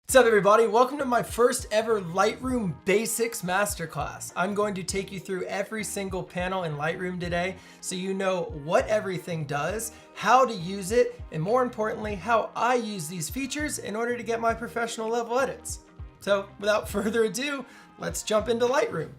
What's up everybody? Welcome to my first ever Lightroom Basics Masterclass. I'm going to take you through every single panel in Lightroom today so you know what everything does, how to use it, and more importantly, how I use these features in order to get my professional level edits. So without further ado, let's jump into Lightroom.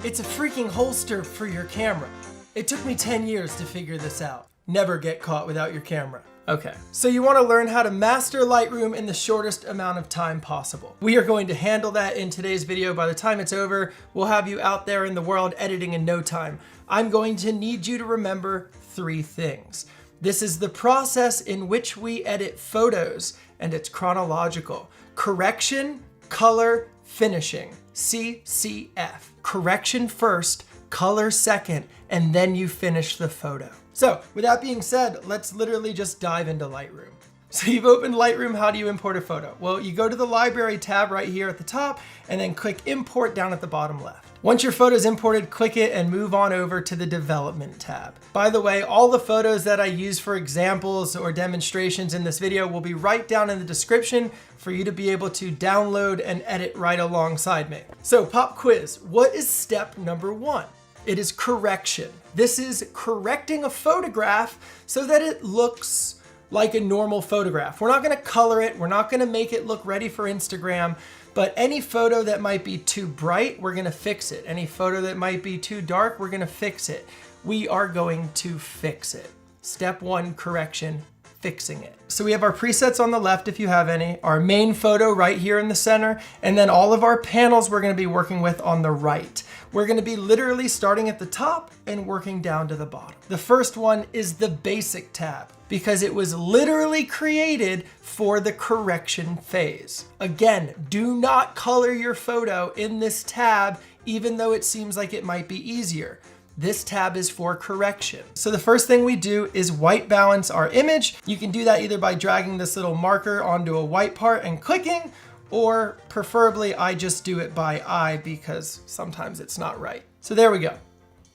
It's a freaking holster for your camera. It took me 10 years to figure this out. Never get caught without your camera. Okay, so you want to learn how to master Lightroom in the shortest amount of time possible. We are going to handle that in today's video. By the time it's over, we'll have you out there in the world editing in no time. I'm going to need you to remember 3 things. This is the process in which we edit photos, and it's chronological. Correction, color, finishing. CCF. Correction first, color second, and then you finish the photo. So with that being said, let's literally just dive into Lightroom. So you've opened Lightroom, how do you import a photo? Well, you go to the library tab right here at the top and then click import down at the bottom left. Once your photo is imported, click it and move on over to the development tab. By the way, all the photos that I use for examples or demonstrations in this video will be right down in the description for you to be able to download and edit right alongside me. So pop quiz, what is step number 1? It is correction. This is correcting a photograph so that it looks like a normal photograph. We're not gonna color it, we're not gonna make it look ready for Instagram, but any photo that might be too bright, we're gonna fix it. Any photo that might be too dark, we're gonna fix it. We are going to fix it. Step 1, correction, fixing it. So we have our presets on the left if you have any, our main photo right here in the center, and then all of our panels we're gonna be working with on the right. We're gonna be literally starting at the top and working down to the bottom. The first one is the basic tab because it was literally created for the correction phase. Again, do not color your photo in this tab, even though it seems like it might be easier. This tab is for correction. So the first thing we do is white balance our image. You can do that either by dragging this little marker onto a white part and clicking, or preferably I just do it by eye because sometimes it's not right. So there we go,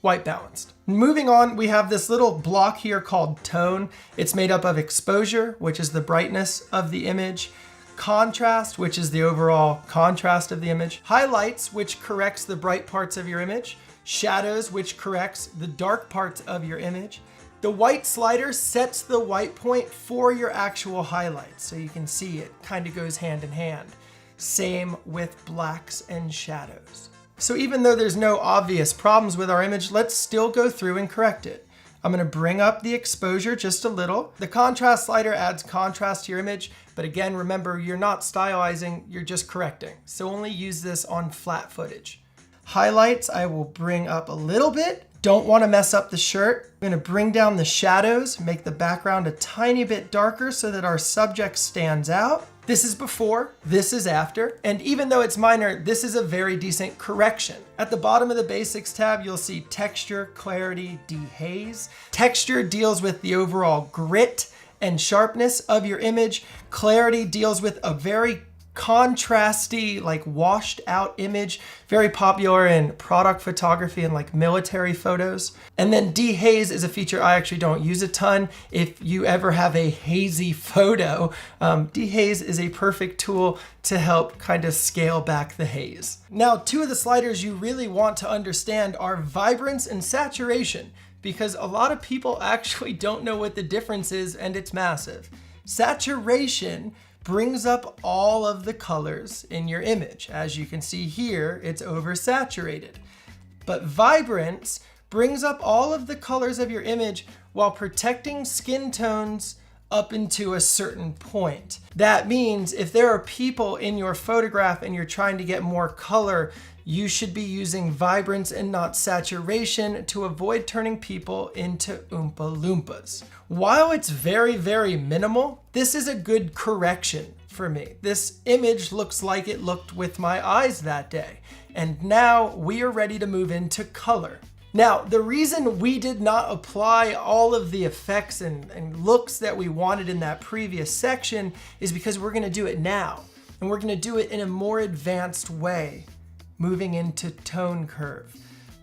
white balanced. Moving on, we have this little block here called tone. It's made up of exposure, which is the brightness of the image, contrast, which is the overall contrast of the image, highlights, which corrects the bright parts of your image, shadows, which corrects the dark parts of your image. The white slider sets the white point for your actual highlights. So you can see it kind of goes hand in hand. Same with blacks and shadows. So even though there's no obvious problems with our image, let's still go through and correct it. I'm gonna bring up the exposure just a little. The contrast slider adds contrast to your image, but again, remember, you're not stylizing, you're just correcting. So only use this on flat footage. Highlights, I will bring up a little bit. Don't want to mess up the shirt. I'm going to bring down the shadows, make the background a tiny bit darker so that our subject stands out. This is before, this is after, and even though it's minor, this is a very decent correction. At the bottom of the basics tab, you'll see texture, clarity, dehaze. Texture deals with the overall grit and sharpness of your image. Clarity deals with a very contrasty, like washed out image, very popular in product photography and like military photos. And then dehaze is a feature I actually don't use a ton. If you ever have a hazy photo, dehaze is a perfect tool to help kind of scale back the haze. Now, 2 of the sliders you really want to understand are vibrance and saturation, because a lot of people actually don't know what the difference is, and it's massive. Saturation brings up all of the colors in your image. As you can see here, it's oversaturated. But vibrance brings up all of the colors of your image while protecting skin tones up into a certain point. That means if there are people in your photograph and you're trying to get more color, you should be using vibrance and not saturation to avoid turning people into Oompa Loompas. While it's very, very minimal, this is a good correction for me. This image looks like it looked with my eyes that day. And now we are ready to move into color. Now, the reason we did not apply all of the effects and looks that we wanted in that previous section is because we're gonna do it now. and we're gonna do it in a more advanced way, moving into tone curve.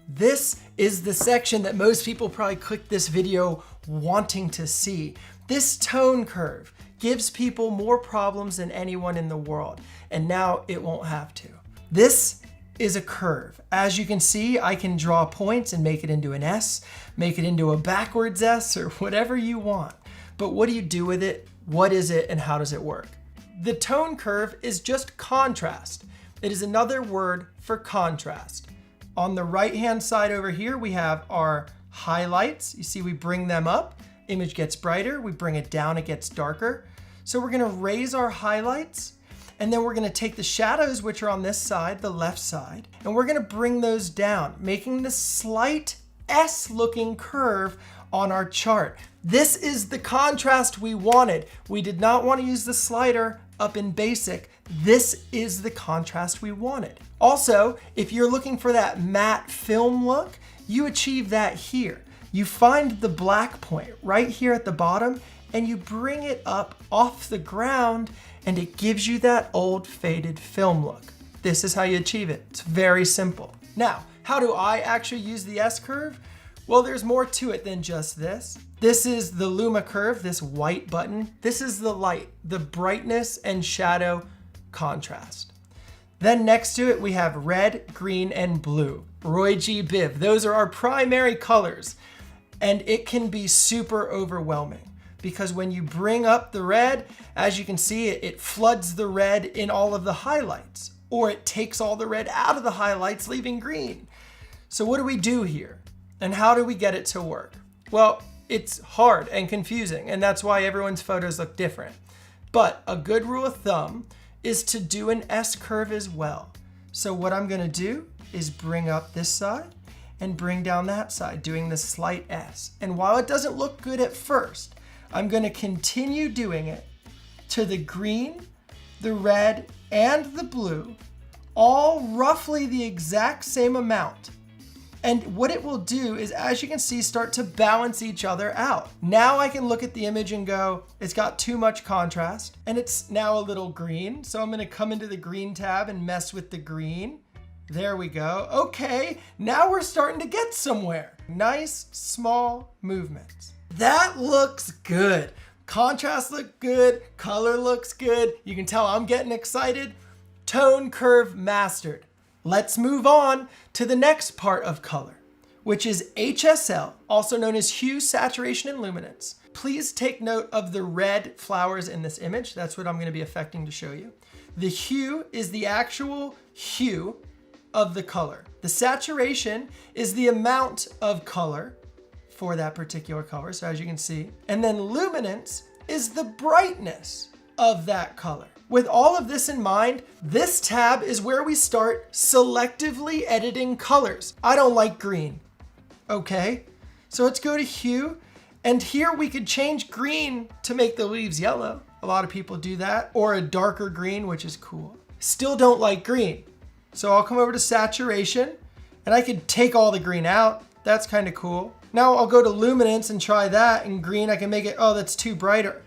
This is the section that most people probably click this video wanting to see. This tone curve gives people more problems than anyone in the world, and now it won't have to. This is a curve. As you can see, I can draw points and make it into an S, make it into a backwards S, or whatever you want. But what do you do with it? What is it, and how does it work? The tone curve is just contrast. It is another word for contrast. On the right-hand side over here, we have our highlights. You see, we bring them up, image gets brighter, we bring it down, it gets darker. So we're gonna raise our highlights, and then we're gonna take the shadows, which are on this side, the left side, and we're gonna bring those down, making this slight S-looking curve on our chart. This is the contrast we wanted. We did not want to use the slider up in basic. This is the contrast we wanted. Also, if you're looking for that matte film look, you achieve that here. You find the black point right here at the bottom, and you bring it up off the ground, and it gives you that old faded film look. This is how you achieve it. It's very simple. Now, how do I actually use the S-curve? Well, there's more to it than just this. This is the Luma curve, this white button. This is the light, the brightness and shadow contrast. Then next to it, we have red, green, and blue. Roy G. Biv. Those are our primary colors. And it can be super overwhelming because when you bring up the red, as you can see, it floods the red in all of the highlights, or it takes all the red out of the highlights, leaving green. So what do we do here? And how do we get it to work? Well, it's hard and confusing, and that's why everyone's photos look different. But a good rule of thumb is to do an S-curve as well. So what I'm gonna do is bring up this side and bring down that side, doing the slight S. And while it doesn't look good at first, I'm gonna continue doing it to the green, the red, and the blue, all roughly the exact same amount. And what it will do is, as you can see, start to balance each other out. Now I can look at the image and go, it's got too much contrast, and it's now a little green. So I'm gonna come into the green tab and mess with the green. There we go. Okay, now we're starting to get somewhere. Nice, small movements. That looks good. Contrast looks good, color looks good. You can tell I'm getting excited. Tone curve mastered. Let's move on to the next part of color, which is HSL, also known as hue, saturation, and luminance. Please take note of the red flowers in this image. That's what I'm going to be affecting to show you. The hue is the actual hue of the color. The saturation is the amount of color for that particular color, so as you can see. And then luminance is the brightness of that color. With all of this in mind, this tab is where we start selectively editing colors. I don't like green, okay? So let's go to hue, and here we could change green to make the leaves yellow. A lot of people do that, or a darker green, which is cool. Still don't like green. So I'll come over to saturation, and I could take all the green out. That's kind of cool. Now I'll go to luminance and try that, and green I can make it, oh, that's too brighter.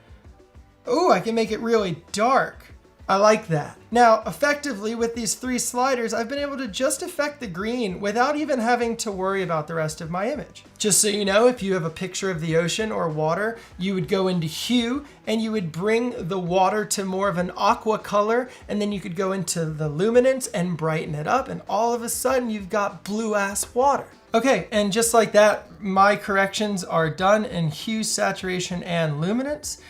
Oh, I can make it really dark. I like that. Now, effectively with these three sliders, I've been able to just affect the green without even having to worry about the rest of my image. Just so you know, if you have a picture of the ocean or water, you would go into hue and you would bring the water to more of an aqua color, and then you could go into the luminance and brighten it up, and all of a sudden you've got blue ass water. Okay, and just like that, my corrections are done in hue, saturation, and luminance.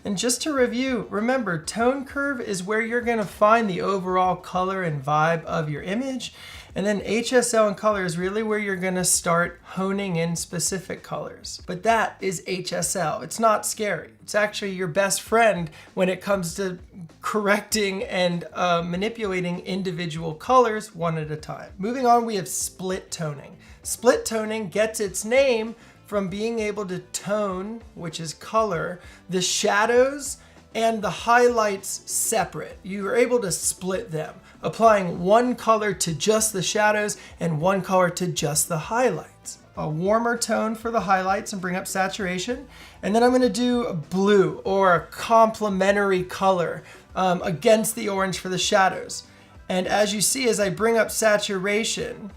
And just to review, remember, tone curve is where you're gonna find the overall color and vibe of your image. And then HSL and color is really where you're gonna start honing in specific colors. But that is HSL. It's not scary. It's actually your best friend when it comes to correcting and manipulating individual colors one at a time. Moving on, we have split toning. Split toning gets its name from being able to tone, which is color, the shadows and the highlights separate. You are able to split them, applying one color to just the shadows and one color to just the highlights. A warmer tone for the highlights and bring up saturation. And then I'm gonna do a blue, or a complementary color against the orange for the shadows. And as you see, as I bring up saturation,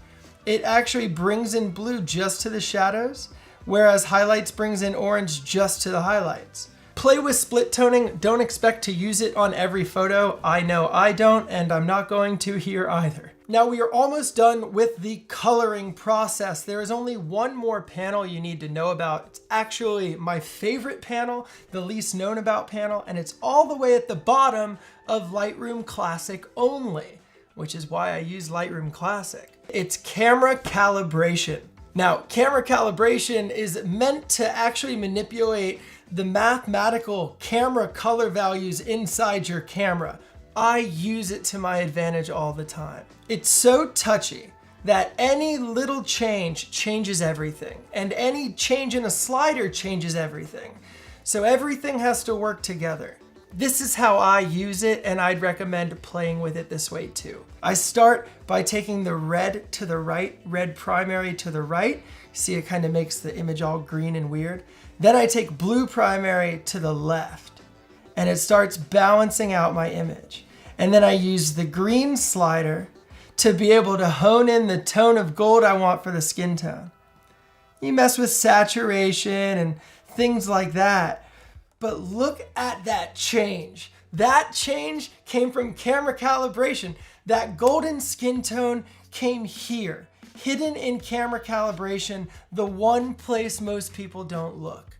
it actually brings in blue just to the shadows, whereas highlights brings in orange just to the highlights. Play with split toning. Don't expect to use it on every photo. I know I don't, and I'm not going to here either. Now we are almost done with the coloring process. There is only one more panel you need to know about. It's actually my favorite panel, the least known about panel, and it's all the way at the bottom of Lightroom Classic only, which is why I use Lightroom Classic. It's camera calibration. Now, camera calibration is meant to actually manipulate the mathematical camera color values inside your camera. I use it to my advantage all the time. It's so touchy that any little change changes everything, and any change in a slider changes everything. So everything has to work together. This is how I use it, and I'd recommend playing with it this way too. I start by taking the red to the right, red primary to the right. See, it kind of makes the image all green and weird. Then I take blue primary to the left, and it starts balancing out my image. And then I use the green slider to be able to hone in the tone of gold I want for the skin tone. You mess with saturation and things like that, but look at that change. That change came from camera calibration. That golden skin tone came here, hidden in camera calibration, the one place most people don't look.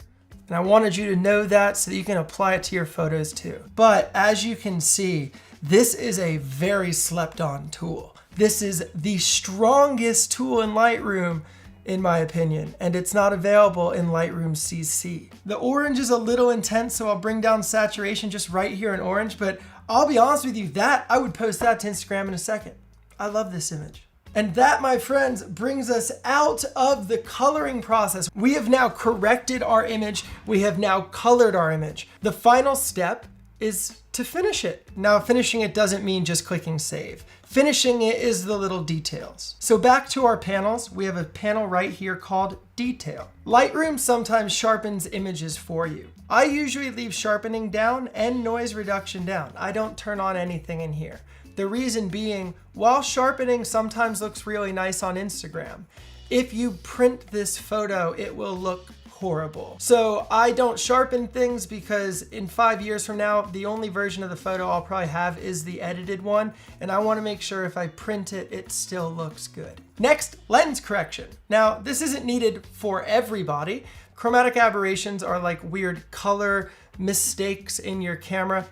And I wanted you to know that so that you can apply it to your photos too. But as you can see, this is a very slept on tool. This is the strongest tool in Lightroom, in my opinion, and it's not available in Lightroom CC. The orange is a little intense, so I'll bring down saturation just right here in orange, but I'll be honest with you, I would post that to Instagram in a second. I love this image. And that, my friends, brings us out of the coloring process. We have now corrected our image. We have now colored our image. The final step is to finish it. Now, finishing it doesn't mean just clicking save. Finishing it is the little details. So back to our panels, we have a panel right here called Detail. Lightroom sometimes sharpens images for you. I usually leave sharpening down and noise reduction down. I don't turn on anything in here. The reason being, while sharpening sometimes looks really nice on Instagram, if you print this photo, it will look horrible. So I don't sharpen things because in 5 years from now, the only version of the photo I'll probably have is the edited one, and I want to make sure if I print it, it still looks good. Next, lens correction. Now, this isn't needed for everybody. Chromatic aberrations are like weird color mistakes in your camera.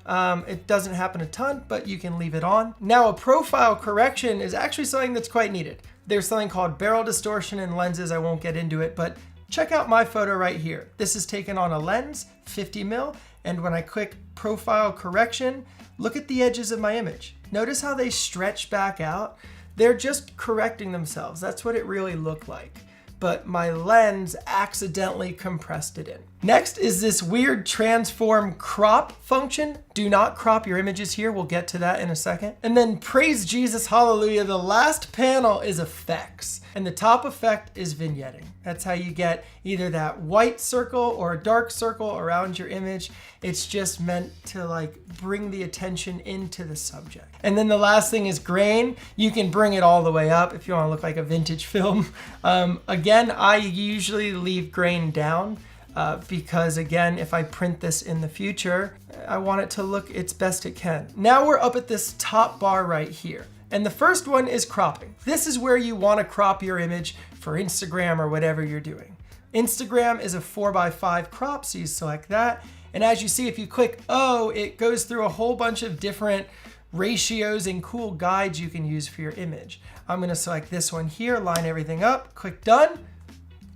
It doesn't happen a ton, but you can leave it on. Now, a profile correction is actually something that's quite needed. There's something called barrel distortion in lenses. I won't get into it, but check out my photo right here. This is taken on a lens, 50mm, and when I click profile correction, look at the edges of my image. Notice how they stretch back out? They're just correcting themselves. That's what it really looked like. But my lens accidentally compressed it in. Next is this weird transform crop function. Do not crop your images here. We'll get to that in a second. And then praise Jesus, hallelujah. The last panel is effects. And the top effect is vignetting. That's how you get either that white circle or a dark circle around your image. It's just meant to like bring the attention into the subject. And then the last thing is grain. You can bring it all the way up if you want to look like a vintage film. Again, I usually leave grain down because again, if I print this in the future, I want it to look its best it can. Now we're up at this top bar right here. And the first one is cropping. This is where you want to crop your image for Instagram or whatever you're doing. Instagram is a 4:5 crop, so you select that. And as you see, if you click O, it goes through a whole bunch of different ratios and cool guides you can use for your image. I'm going to select this one here, line everything up, click done.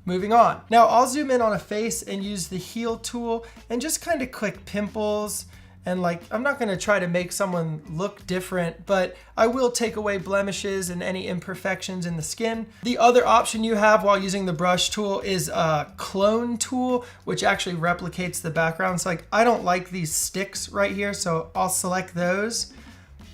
Moving on. Now I'll zoom in on a face and use the heal tool and just kind of click pimples. And like, I'm not gonna try to make someone look different, but I will take away blemishes and any imperfections in the skin. The other option you have while using the brush tool is a clone tool, which actually replicates the background. So like, I don't like these sticks right here, so I'll select those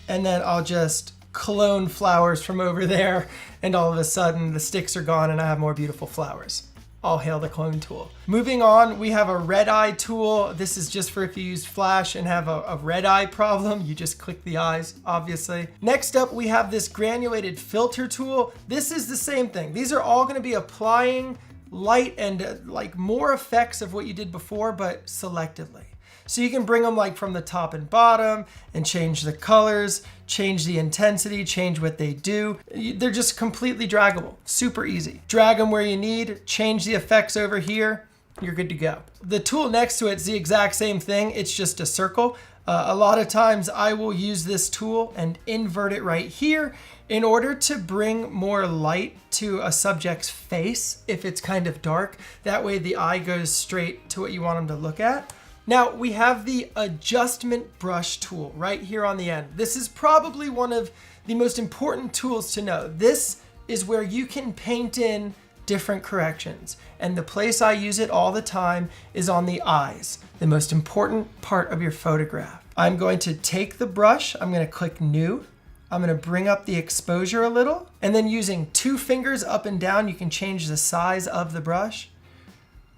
and then I'll just clone flowers from over there, and all of a sudden the sticks are gone and I have more beautiful flowers. all hail the clone tool. Moving on, we have a red eye tool. This is just for if you use flash and have a red eye problem, you just click the eyes, obviously. Next up, we have this granulated filter tool. This is the same thing. These are all gonna be applying light and like more effects of what you did before, but selectively. So you can bring them like from the top and bottom and change the colors, change the intensity, change what they do. They're just completely draggable, super easy. Drag them where you need, change the effects over here, you're good to go. The tool next to it's the exact same thing, it's just a circle. A lot of times I will use this tool and invert it right here in order to bring more light to a subject's face if it's kind of dark. That way the eye goes straight to what you want them to look at. Now we have the adjustment brush tool right here on the end. This is probably one of the most important tools to know. This is where you can paint in different corrections. And the place I use it all the time is on the eyes, the most important part of your photograph. I'm going to take the brush, I'm gonna click new, I'm gonna bring up the exposure a little, and then using 2 fingers up and down, you can change the size of the brush.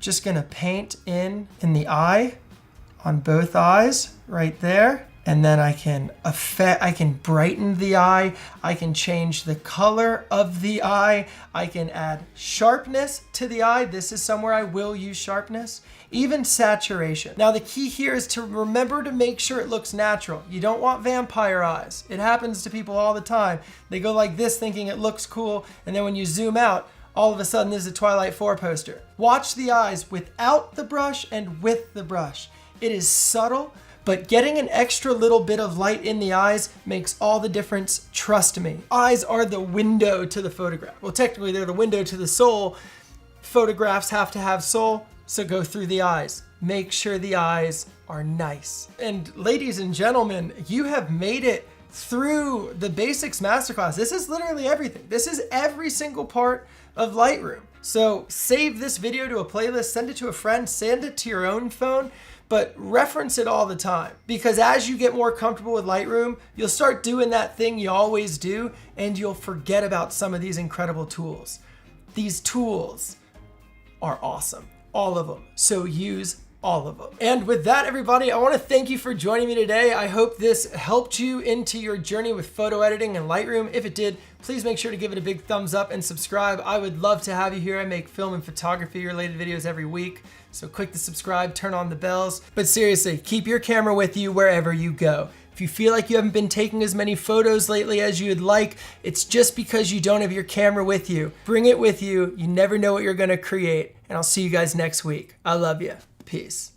Just gonna paint in the eye, on both eyes right there. And then I can brighten the eye. I can change the color of the eye. I can add sharpness to the eye. This is somewhere I will use sharpness, even saturation. Now the key here is to remember to make sure it looks natural. You don't want vampire eyes. It happens to people all the time. They go like this thinking it looks cool. And then when you zoom out, all of a sudden there's a Twilight 4 poster. Watch the eyes without the brush and with the brush. It is subtle, but getting an extra little bit of light in the eyes makes all the difference, trust me. Eyes are the window to the photograph. Well, technically they're the window to the soul. Photographs have to have soul, so go through the eyes. Make sure the eyes are nice. And ladies and gentlemen, you have made it through the Basics Masterclass. This is literally everything. This is every single part of Lightroom. So save this video to a playlist, send it to a friend, send it to your own phone, but reference it all the time. Because as you get more comfortable with Lightroom, you'll start doing that thing you always do, and you'll forget about some of these incredible tools. These tools are awesome, all of them. So use all of them. And with that, everybody, I want to thank you for joining me today. I hope this helped you into your journey with photo editing and Lightroom. If it did, please make sure to give it a big thumbs up and subscribe. I would love to have you here. I make film and photography related videos every week. So click the subscribe, turn on the bells. But seriously, keep your camera with you wherever you go. If you feel like you haven't been taking as many photos lately as you'd like, it's just because you don't have your camera with you. Bring it with you. You never know what you're gonna create. And I'll see you guys next week. I love you. Peace.